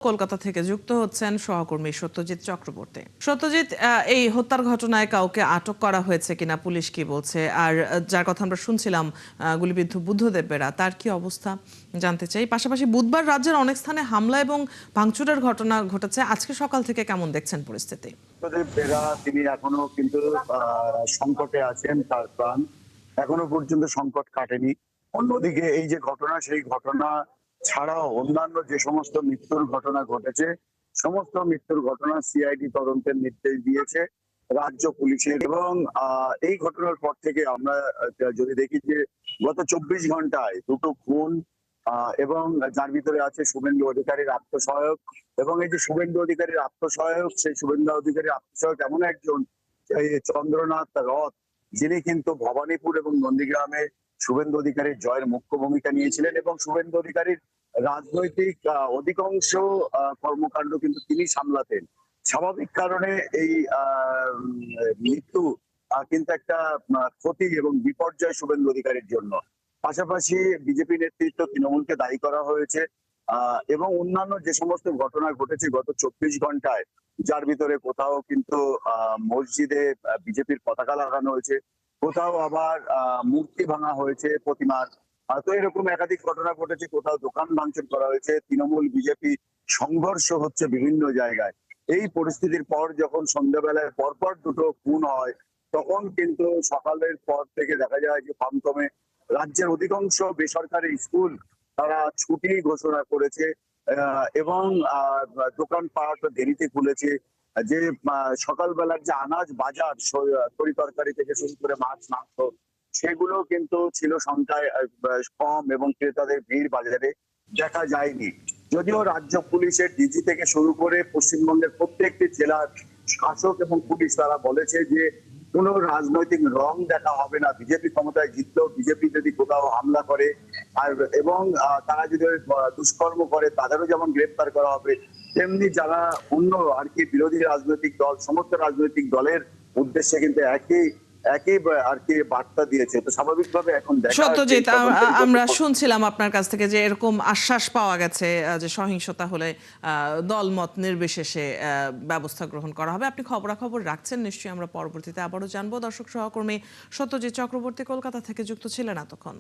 কলকাতা থেকে যুক্ত হচ্ছেন সহকর্মী সত্যজিৎ চক্রবর্তী। সত্যজিৎ, এই হত্যার ঘটনায় কাউকে আটক করা হয়েছে কিনা, পুলিশ কি বলছে? আর যার কথা আমরা শুনছিলাম গুলিবিদ্ধ বুদ্ধদেব বেরা, তার কি অবস্থা জানতে চাই। পাশাপাশি বুধবার রাজ্যের অনেক স্থানে হামলা এবং ভাঙচুরের ঘটনা ঘটেছে। আজকে সকাল থেকে কেমন দেখছেন পরিস্থিতি? বুদ্ধদেব বেরা তিনি এখনো কিন্তু সংকটে আছেন, তার প্রাণ এখনো পর্যন্ত সংকট কাটেনি। অন্যদিকে এই যে ঘটনা, সেই ঘটনা ছাড়াও অন্যান্য যে সমস্ত মৃত্যুর ঘটনা ঘটেছে, সমস্ত মৃত্যুর ঘটনা সিআইডি তদন্তের নির্দেশ দিয়েছে রাজ্য পুলিশের। এবং এই ঘটনার পর থেকে আমরা যদি দেখি যে গত 24 ঘন্টায় দুটো খুন, এবং যার ভিতরে আছে শুভেন্দু অধিকারীর আত্মসহায়ক। এবং এই যে শুভেন্দু অধিকারীর আত্মসহায়ক, সেই শুভেন্দু অধিকারীর আত্মসহায়ক এমন একজন চন্দ্রনাথ রথ, যিনি কিন্তু ভবানীপুর এবং নন্দীগ্রামে শুভেন্দু অধিকারীর জয়ের মুখ্য ভূমিকা নিয়েছিলেন। এবং শুভেন্দু অধিকারীর রাজনৈতিক অধিকাংশ কর্মকাণ্ড কিন্তু তিনি সামলাতেন। স্বাভাবিক কারণে এই মৃত্যু কিন্তু একটা ক্ষতি এবং বিপর্যয় শুভেন্দু অধিকারীর জন্য। পাশাপাশি বিজেপি নেতৃত্ব, তৃণমূলকে দায়ী করা হয়েছে। এবং অন্যান্য যে সমস্ত ঘটনা ঘটেছে গত 24 ঘন্টায়, যার ভিতরে কোথাও কিন্তু মসজিদে বিজেপির পতাকা লাগানো হয়েছে, কোথাও আবার মূর্তি ভাঙা হয়েছে প্রতিমার। তো এরকম একাধিক ঘটনা ঘটেছে, কোথাও দোকান ভাঙচুর করা হয়েছে, তৃণমূল বিজেপি সংঘর্ষ হচ্ছে বিভিন্ন জায়গায়। এই পরিস্থিতির পর যখন সন্ধ্যাবেলায় পরপর দুটো খুন হয়, তখন কিন্তু সকালের পর থেকে দেখা যায় যে থমথমে রাজ্যের অধিকাংশ বেসরকারি স্কুল তারা ছুটি ঘোষণা করেছে। এবং দোকানপাট দেরিতে খুলেছে। যে সকালবেলার যে আনাজ বাজার, তরি তরকারি থেকে শুরু করে মাছ মাংস, সেগুলো কিন্তু ছিল সংখ্যায় কম এবং ক্রেতাদের ভিড় বাজারে দেখা যায়নি। যদিও রাজ্য পুলিশের ডিজি থেকে শুরু করে পশ্চিমবঙ্গের প্রত্যেকটি জেলার শাসক এবং পুলিশ তারা বলেছে যে কোনো রাজনৈতিক রং দেখা হবে না। বিজেপি ক্ষমতায় জিতলেও বিজেপি যদি কোথাও হামলা করে আর এবং তারা যদি দুষ্কর্ম করে, তাদেরও যেমন গ্রেপ্তার করা হবে, তেমনি যারা অন্য আর কি বিরোধী রাজনৈতিক দল, সমস্ত রাজনৈতিক দলের উদ্দেশ্যে কিন্তু একই একই আর কি বার্তা দিয়েছে। তো স্বাভাবিকভাবে এখন দেখা যাচ্ছে সত্যজিৎ, আমরা শুনছিলাম আপনার কাছ থেকে যে এরকম আশ্বাস পাওয়া গেছে যে সহিংসতা হলে দলমত নির্বিশেষে ব্যবস্থা গ্রহণ করা হবে। আপনি খবরাখবর রাখছেন নিশ্চয়ই, আমরা পরবর্তীতে আবারও জানবো। দর্শক সহকর্মী সত্যজিৎ চক্রবর্তী কলকাতা থেকে যুক্ত ছিলেন এতক্ষণ।